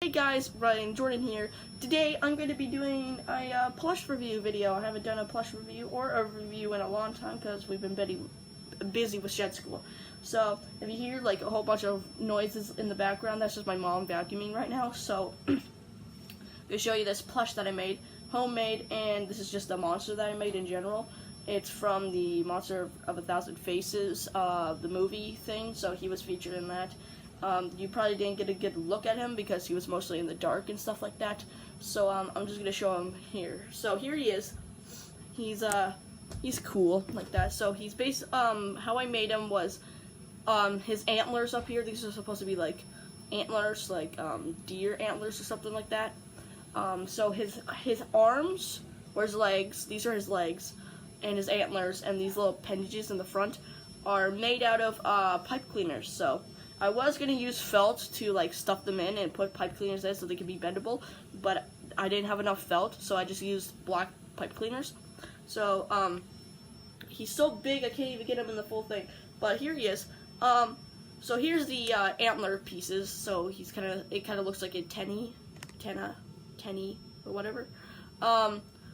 Hey guys, Ryan Jordan here. Today I'm going to be doing a plush review video. I haven't done a plush review or a review in a long time because we've been busy with shed school. So if you hear like a whole bunch of noises in the background, that's just my mom vacuuming right now. So I'm going to show you this plush that I made, homemade, and this is just a monster that I made in general. It's from the Monster of a Thousand Faces, the movie thing, so he was featured in that. You probably didn't get a good look at him because he was mostly in the dark and stuff like that. So I'm just gonna show him here. So here he is. He's cool like that. So he's how I made him was his antlers up here. These are supposed to be like antlers, like deer antlers or something like that. So his arms or his legs. These are his legs, and his antlers, and these little appendages in the front are made out of pipe cleaners. So I was going to use felt to like stuff them in and put pipe cleaners in so they could be bendable, but I didn't have enough felt, so I just used black pipe cleaners. So he's so big I can't even get him in the full thing, but here he is. So here's the antler pieces. So it kind of looks like a tenny or whatever.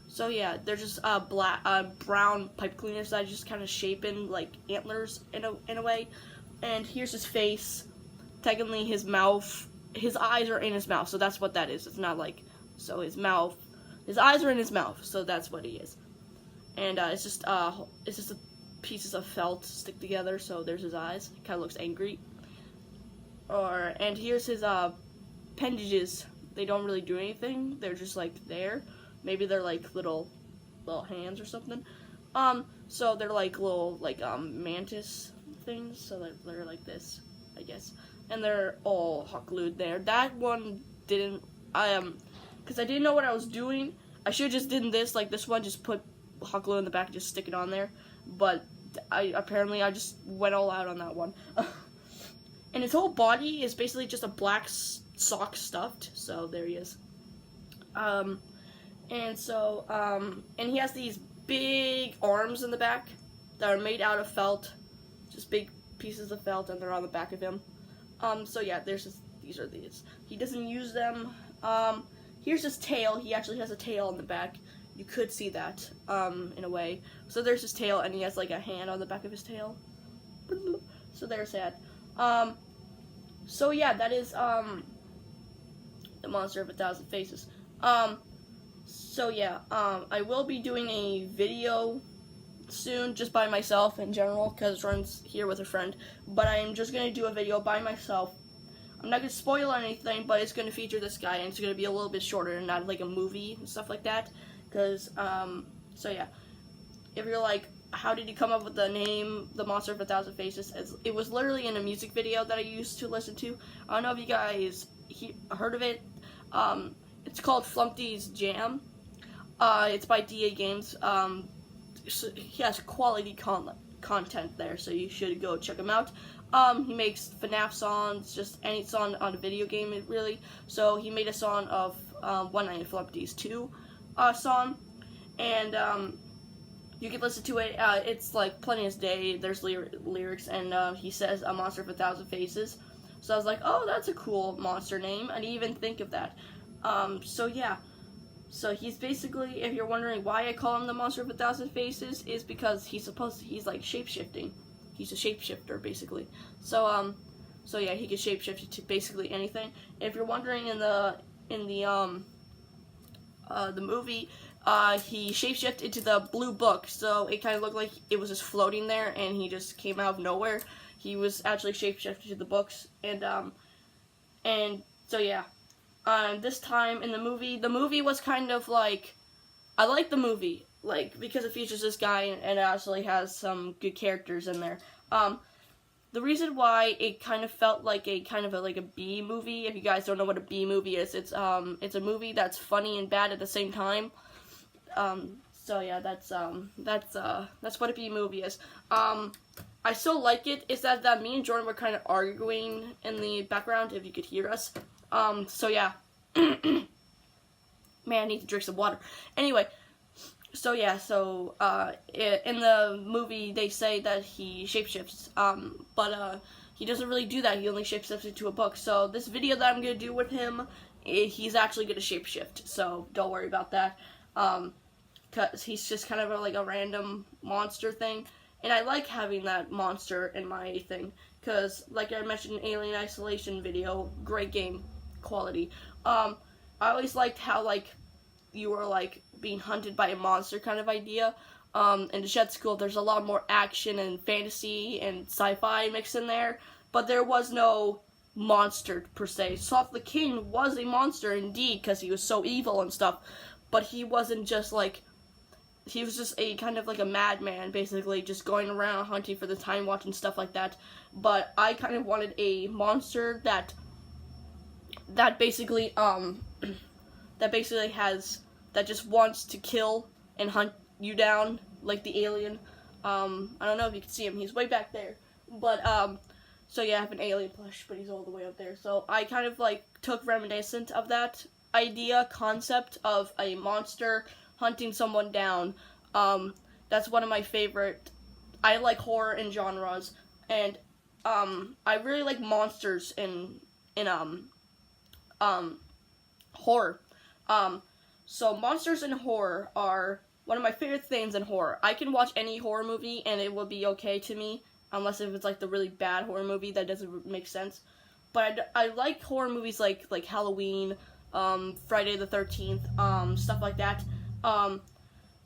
So yeah, they're just brown pipe cleaners that I just kind of shape in like antlers in a way. And here's his face. Technically, his mouth, his eyes are in his mouth, so that's what that is. It's not like, so his eyes are in his mouth, so that's what he is. And it's just the pieces of felt stick together, so there's his eyes. He kind of looks angry. And here's his appendages. They don't really do anything. They're just like there. Maybe they're like little hands or something. So they're like little mantis things, so they're like this, I guess, and they're all hot glued there. That one didn't, because I didn't know what I was doing. I should have just did this, like this one, just put hot glue in the back and just stick it on there, but I just went all out on that one. And his whole body is basically just a black sock stuffed, so there he is. And he has these big arms in the back that are made out of felt. Just big pieces of felt, and they're on the back of him. So yeah, these are these. He doesn't use them. Here's his tail. He actually has a tail on the back. You could see that, in a way. So there's his tail, and he has like a hand on the back of his tail. So there's that. So yeah, that is, the Monster of a Thousand Faces. So yeah, I will be doing a video soon, just by myself in general, because Run's here with a friend, but I'm just going to do a video by myself. I'm not going to spoil anything, but it's going to feature this guy, and it's going to be a little bit shorter and not like a movie and stuff like that, because, so yeah, if you're like, how did you come up with the name, The Monster of a Thousand Faces? It was literally in a music video that I used to listen to. I don't know if you guys heard of it. It's called Flumpty's Jam. It's by DA Games. So he has quality content there, so you should go check him out. He makes FNAF songs, just any song on a video game, really. So he made a song of One Night in Flumpty's 2 song, and you can listen to it. It's like Plain as Day. There's lyrics, and he says A Monster of a Thousand Faces. So I was like, oh, that's a cool monster name. I didn't even think of that. So yeah. So he's basically, if you're wondering why I call him the Monster of a Thousand Faces, is because he's like shape-shifting. He's a shapeshifter, basically. So yeah, he can shapeshift to basically anything. If you're wondering, in the movie, he shapeshifted into the blue book, so it kind of looked like it was just floating there, and he just came out of nowhere. He was actually shapeshifted to the books, and so yeah. This time in the movie was kind of like, I like the movie, like, because it features this guy and it actually has some good characters in there. The reason why it kind of felt like a B movie, if you guys don't know what a B movie is, it's a movie that's funny and bad at the same time. So yeah, that's what a B movie is. I still like it. Is that me and Jordan were kind of arguing in the background, if you could hear us. So yeah. Man, I need to drink some water. Anyway, so yeah, in the movie they say that he shapeshifts, but he doesn't really do that. He only shapeshifts into a book. So this video that I'm going to do with him he's actually gonna shapeshift, so don't worry about that. Cause he's just kind of like a random monster thing, and I like having that monster in my thing, cause like I mentioned in Alien Isolation video, great game quality. I always liked how like you were like being hunted by a monster kind of idea. In the Shed School, there's a lot more action and fantasy and sci-fi mixed in there, but there was no monster per se. Sloth the King was a monster indeed, because he was so evil and stuff, but he wasn't just like, he was just a kind of like a madman, basically, just going around hunting for the Time Watch and stuff like that. But I kind of wanted a monster that basically that just wants to kill and hunt you down like the alien. I don't know if you can see him, he's way back there, but so yeah, I have an alien plush, but he's all the way up there. So I kind of like took reminiscent of that concept of a monster hunting someone down. That's one of my favorite. I like horror and genres, and I really like monsters in horror. So monsters in horror are one of my favorite things in horror. I can watch any horror movie and it will be okay to me, unless if it's like the really bad horror movie that doesn't make sense. But I like horror movies like Halloween, Friday the 13th, stuff like that. I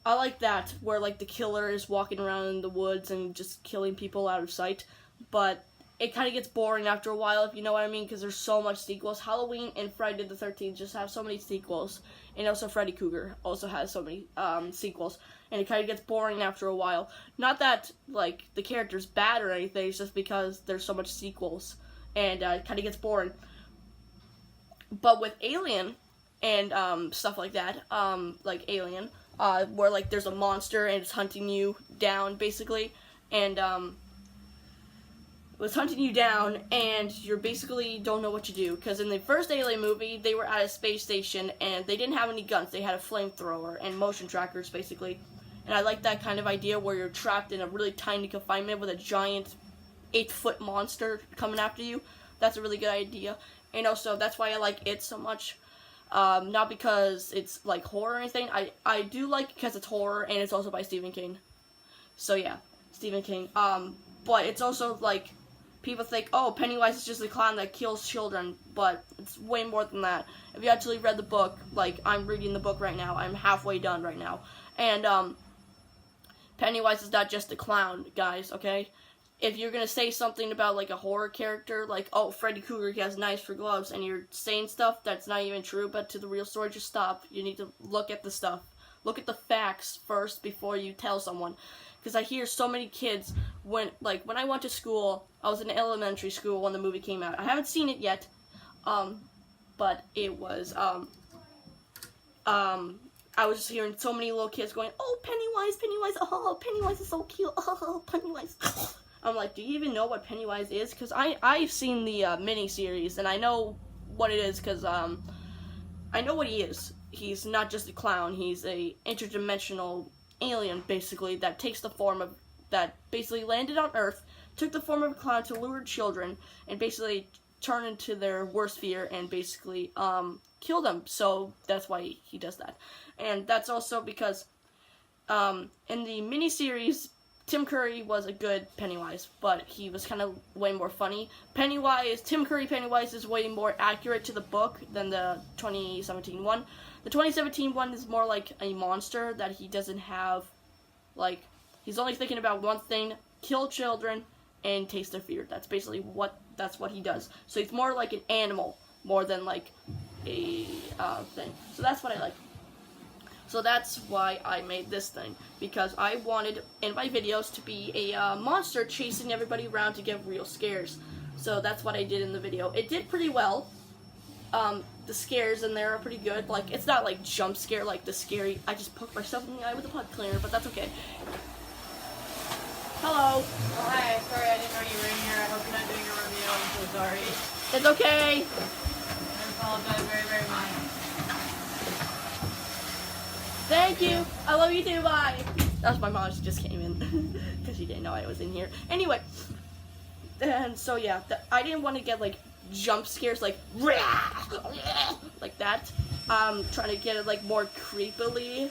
like that, where like the killer is walking around in the woods and just killing people out of sight. But it kind of gets boring after a while, if you know what I mean, because there's so much sequels. Halloween and Friday the 13th just have so many sequels, and also Freddy Krueger also has so many sequels, and it kind of gets boring after a while. Not that like the character's bad or anything, it's just because there's so much sequels, and it kind of gets boring. But with Alien and stuff like that, like Alien, where like there's a monster and it's hunting you down basically, and was hunting you down, and you basically don't know what to do, because in the first Alien movie, they were at a space station, and they didn't have any guns. They had a flamethrower and motion trackers, basically. And I like that kind of idea, where you're trapped in a really tiny confinement with a giant 8-foot monster coming after you. That's a really good idea. And also, that's why I like it so much. Not because it's, like, horror or anything. I do like it because it's horror, and it's also by Stephen King. So, yeah, Stephen King. But it's also, like, people think, oh, Pennywise is just a clown that kills children, but it's way more than that. If you actually read the book, like, I'm reading the book right now, I'm halfway done right now, and, Pennywise is not just a clown, guys, okay? If you're gonna say something about, like, a horror character, like, oh, Freddy Krueger, he has knives for gloves, and you're saying stuff that's not even true, but to the real story, just stop. You need to look at the stuff. Look at the facts first before you tell someone. Because I hear so many kids, when I went to school, I was in elementary school when the movie came out. I haven't seen it yet, but it was, I was just hearing so many little kids going, oh, Pennywise, oh, Pennywise is so cute, oh, Pennywise. I'm like, do you even know what Pennywise is? Because I've seen the mini-series, and I know what it is, because I know what he is. He's not just a clown, he's a interdimensional alien, basically, that takes the form of, that basically landed on Earth, took the form of a clown to lure children, and basically turn into their worst fear, and basically, kill them. So, that's why he does that. And that's also because, in the miniseries, Tim Curry was a good Pennywise, but he was kind of way more funny. Tim Curry Pennywise is way more accurate to the book than the 2017 one. The 2017 one is more like a monster that he doesn't have, like, he's only thinking about one thing, kill children and taste their fear. That's basically what he does. So he's more like an animal, more than like a thing. So that's what I like. So that's why I made this thing, because I wanted in my videos to be a monster chasing everybody around to get real scares. So that's what I did in the video. It did pretty well. The scares in there are pretty good. Like, it's not like jump scare like the scary, I just poked myself in the eye with a pot cleaner, but that's okay. Hello. Oh, hi. Sorry, I didn't know you were in here. I hope you're not doing a review. I'm so sorry. It's okay. I apologize very, very much. Thank you. I love you too. Bye. That was my mom. She just came in because she didn't know I was in here. Anyway, and so yeah, I didn't want to get like jump scares, like that. Trying to get it like more creepily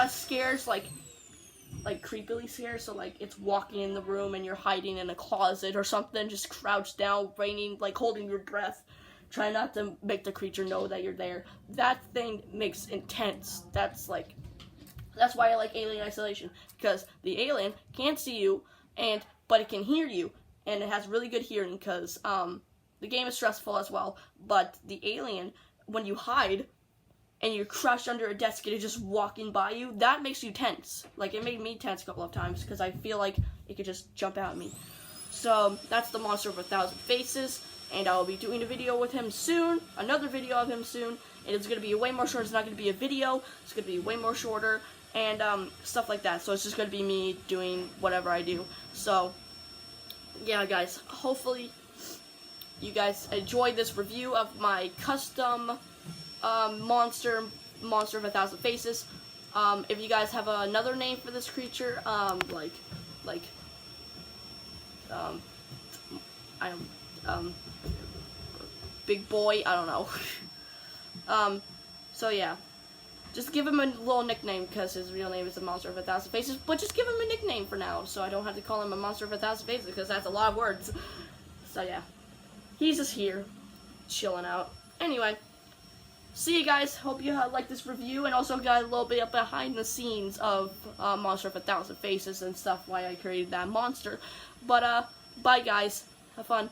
scares, like creepily scared, so like it's walking in the room and you're hiding in a closet or something, just crouched down, raining, like holding your breath, try not to make the creature know that you're there. That thing makes intense. That's why I like Alien Isolation, because the alien can't see you, but it can hear you, and it has really good hearing, because the game is stressful as well, but the alien, when you hide and you're crushed under a desk and it's just walking by you, that makes you tense. Like, it made me tense a couple of times, because I feel like it could just jump out at me. So, that's the Monster of 1,000 Faces, and I will be doing a video with him soon, another video of him soon, and it's going to be way more short. It's not going to be a video, it's going to be way more shorter, and stuff like that. So, it's just going to be me doing whatever I do. So, yeah, guys, hopefully you guys enjoy this review of my custom monster of 1,000 Faces. If you guys have another name for this creature, big boy, I don't know. So yeah, just give him a little nickname, because his real name is the Monster of 1,000 Faces, but just give him a nickname for now, so I don't have to call him a Monster of 1,000 Faces, because that's a lot of words. So yeah, he's just here, chilling out. Anyway, see you guys. Hope you liked this review, and also got a little bit up behind the scenes of Monster of 1,000 Faces and stuff, why I created that monster. But bye guys, have fun.